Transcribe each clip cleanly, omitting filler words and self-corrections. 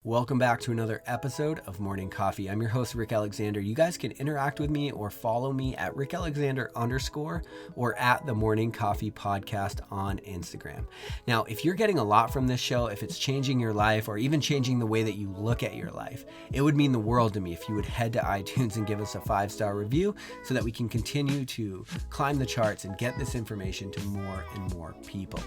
Welcome back to another episode of Morning Coffee. I'm your host, Rick Alexander. You guys can interact with me or follow me at @RickAlexander_ or at the Morning Coffee Podcast on Instagram. Now, if you're getting a lot from this show, if it's changing your life or even changing the way that you look at your life, it would mean the world to me if you would head to iTunes and give us a 5-star review so that we can continue to climb the charts and get this information to more and more people.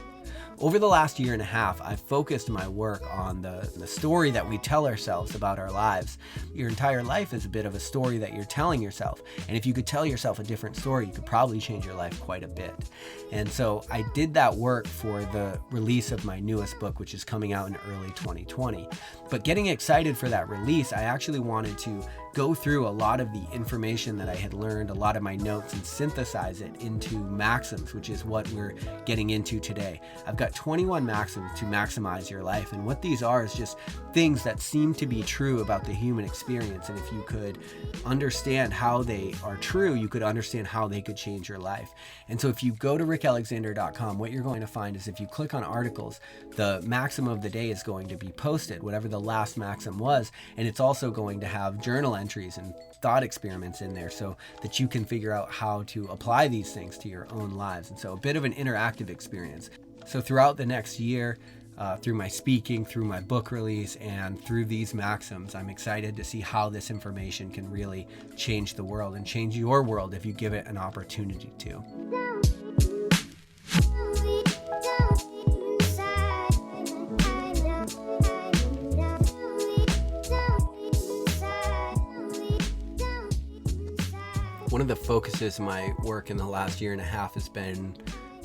Over the last year and a half, I've focused my work on the story that we tell ourselves about our lives. Your entire life is a bit of a story that you're telling yourself. And if you could tell yourself a different story, you could probably change your life quite a bit. And so I did that work for the release of my newest book, which is coming out in early 2020. But getting excited for that release, I actually wanted to go through a lot of the information that I had learned, a lot of my notes, and synthesize it into maxims, which is what we're getting into today. I've got 21 maxims to maximize your life, and what these are is just things that seem to be true about the human experience. And if you could understand how they are true, you could understand how they could change your life. And so if you go to rickalexander.com, what you're going to find is if you click on articles, the maxim of the day is going to be posted, whatever the last maxim was, and it's also going to have journal entries and thought experiments in there so that you can figure out how to apply these things to your own lives. And so a bit of an interactive experience. So throughout the next year, through my speaking, through my book release, and through these maxims, I'm excited to see how this information can really change the world and change your world if you give it an opportunity to. One of the focuses of my work in the last year and a half has been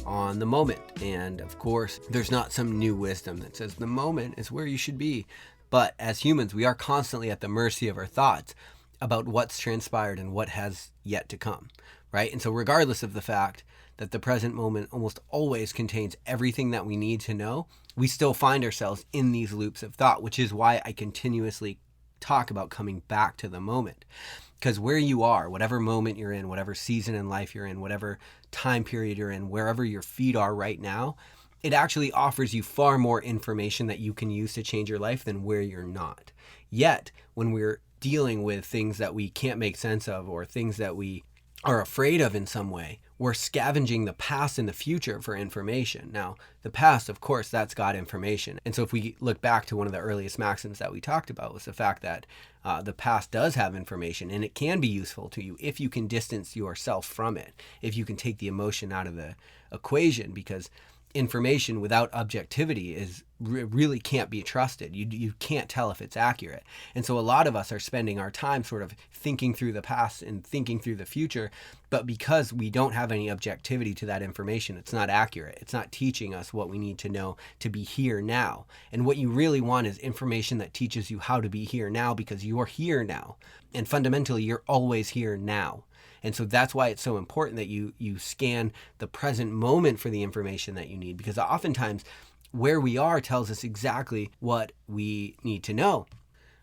on the moment. And of course, there's not some new wisdom that says the moment is where you should be. But as humans, we are constantly at the mercy of our thoughts about what's transpired and what has yet to come, right? And so regardless of the fact that the present moment almost always contains everything that we need to know, we still find ourselves in these loops of thought, which is why I continuously talk about coming back to the moment. Because where you are, whatever moment you're in, whatever season in life you're in, whatever time period you're in, wherever your feet are right now, it actually offers you far more information that you can use to change your life than where you're not. Yet, when we're dealing with things that we can't make sense of or things that we are afraid of in some way, we're scavenging the past and the future for information. Now, the past, of course, that's got information. And so if we look back to one of the earliest maxims that we talked about was the fact that the past does have information and it can be useful to you if you can distance yourself from it, if you can take the emotion out of the equation, because information without objectivity is really can't be trusted. You can't tell if it's accurate. And so a lot of us are spending our time sort of thinking through the past and thinking through the future, but because we don't have any objectivity to that information, it's not accurate. It's not teaching us what we need to know to be here now. And what you really want is information that teaches you how to be here now, because you're here now. And fundamentally, you're always here now. And so that's why it's so important that you scan the present moment for the information that you need, because oftentimes where we are tells us exactly what we need to know.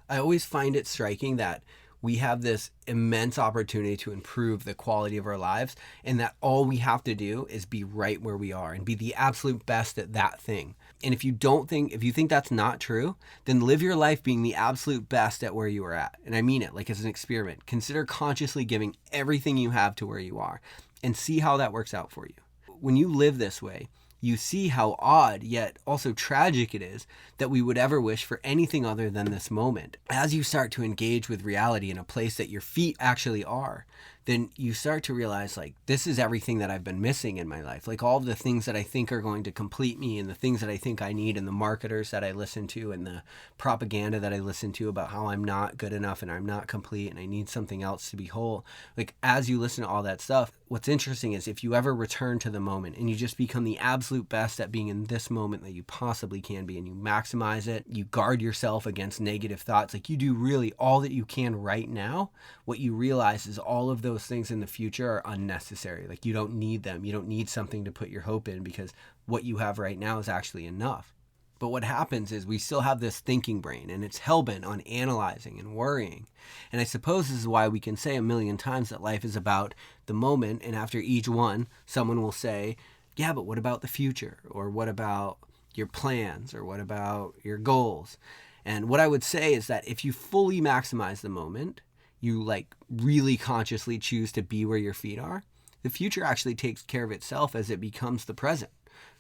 I always find it striking that we have this immense opportunity to improve the quality of our lives, and that all we have to do is be right where we are and be the absolute best at that thing. And if you think that's not true, then live your life being the absolute best at where you are at. And I mean it, like as an experiment. Consider consciously giving everything you have to where you are and see how that works out for you. When you live this way, you see how odd yet also tragic it is that we would ever wish for anything other than this moment. As you start to engage with reality in a place that your feet actually are, then you start to realize, like, this is everything that I've been missing in my life. Like all of the things that I think are going to complete me and the things that I think I need and the marketers that I listen to and the propaganda that I listen to about how I'm not good enough and I'm not complete and I need something else to be whole. Like as you listen to all that stuff, what's interesting is if you ever return to the moment and you just become the absolute best at being in this moment that you possibly can be, and you maximize it, you guard yourself against negative thoughts, like you do really all that you can right now, what you realize is all of those things in the future are unnecessary. Like you don't need them. You don't need something to put your hope in, because what you have right now is actually enough. But what happens is we still have this thinking brain, and it's hellbent on analyzing and worrying. And I suppose this is why we can say a million times that life is about the moment, and after each one, someone will say, yeah, but what about the future? Or what about your plans? Or what about your goals? And what I would say is that if you fully maximize the moment, you like really consciously choose to be where your feet are, the future actually takes care of itself as it becomes the present,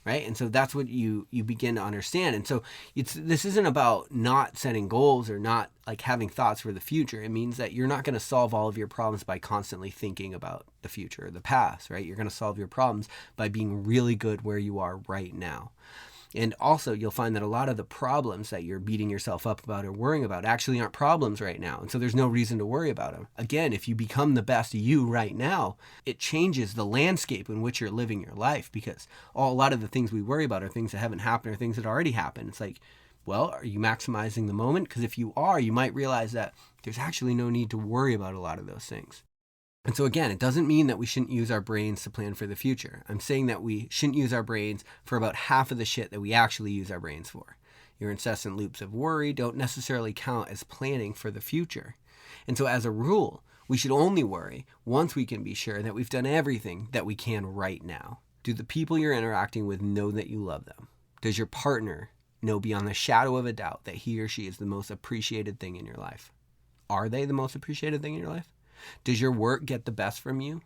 right? And so that's what you begin to understand. And so this isn't about not setting goals or not like having thoughts for the future. It means that you're not going to solve all of your problems by constantly thinking about the future or the past, right? You're going to solve your problems by being really good where you are right now. And also, you'll find that a lot of the problems that you're beating yourself up about or worrying about actually aren't problems right now. And so there's no reason to worry about them. Again, if you become the best you right now, it changes the landscape in which you're living your life, because a lot of the things we worry about are things that haven't happened or things that already happened. It's like, well, are you maximizing the moment? Because if you are, you might realize that there's actually no need to worry about a lot of those things. And so again, it doesn't mean that we shouldn't use our brains to plan for the future. I'm saying that we shouldn't use our brains for about half of the shit that we actually use our brains for. Your incessant loops of worry don't necessarily count as planning for the future. And so as a rule, we should only worry once we can be sure that we've done everything that we can right now. Do the people you're interacting with know that you love them? Does your partner know beyond the shadow of a doubt that he or she is the most appreciated thing in your life? Are they the most appreciated thing in your life? Does your work get the best from you?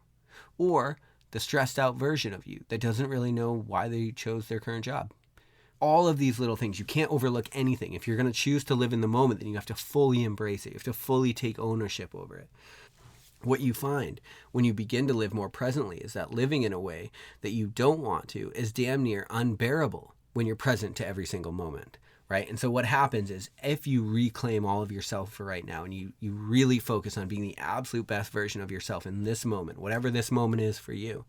Or the stressed out version of you that doesn't really know why they chose their current job? All of these little things, you can't overlook anything. If you're going to choose to live in the moment, then you have to fully embrace it. You have to fully take ownership over it. What you find when you begin to live more presently is that living in a way that you don't want to is damn near unbearable when you're present to every single moment. Right? And so what happens is if you reclaim all of yourself for right now and you really focus on being the absolute best version of yourself in this moment, whatever this moment is for you,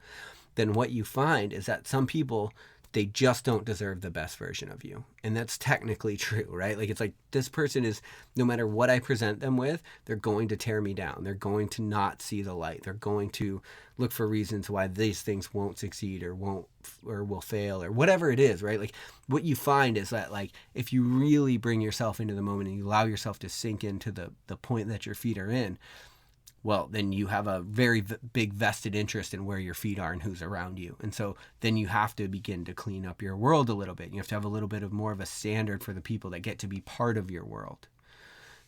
then what you find is that some people, they just don't deserve the best version of you. And that's technically true, right? Like, it's like this person is, no matter what I present them with, they're going to tear me down. They're going to not see the light. They're going to look for reasons why these things won't succeed or will fail or whatever it is, right? Like, what you find is that, like, if you really bring yourself into the moment and you allow yourself to sink into the point that your feet are in, well, then you have a very big vested interest in where your feet are and who's around you. And so then you have to begin to clean up your world a little bit. You have to have a little bit of more of a standard for the people that get to be part of your world,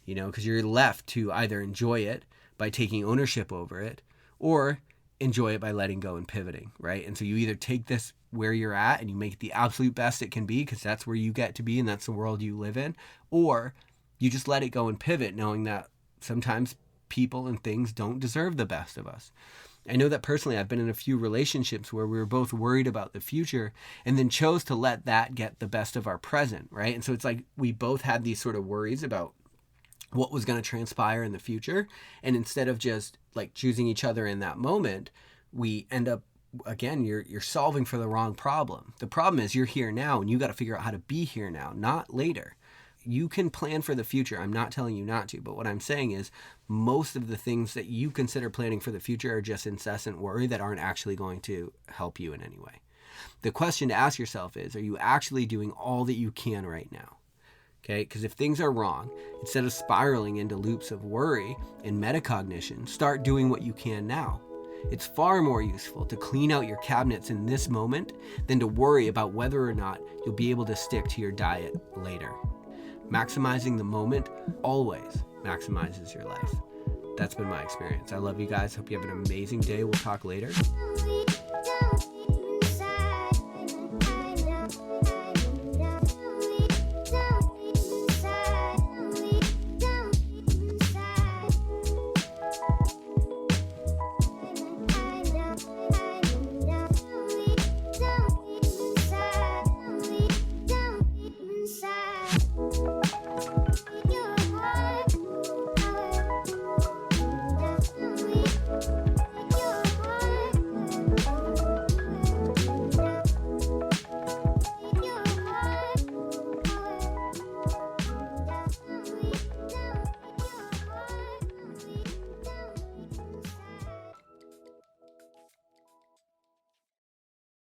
you know, because you're left to either enjoy it by taking ownership over it or enjoy it by letting go and pivoting, right? And so you either take this where you're at and you make it the absolute best it can be because that's where you get to be and that's the world you live in, or you just let it go and pivot knowing that sometimes people and things don't deserve the best of us. I know that personally I've been in a few relationships where we were both worried about the future and then chose to let that get the best of our present, right? And so it's like we both had these sort of worries about what was going to transpire in the future. And instead of just like choosing each other in that moment, we end up, again, you're solving for the wrong problem. The problem is you're here now and you got to figure out how to be here now, not later. You can plan for the future. I'm not telling you not to, but what I'm saying is most of the things that you consider planning for the future are just incessant worry that aren't actually going to help you in any way. The question to ask yourself is, are you actually doing all that you can right now? Okay, because if things are wrong, instead of spiraling into loops of worry and metacognition, start doing what you can now. It's far more useful to clean out your cabinets in this moment than to worry about whether or not you'll be able to stick to your diet later. Maximizing the moment always maximizes your life. That's been my experience. I love you guys. Hope you have an amazing day. We'll talk later. Your heart,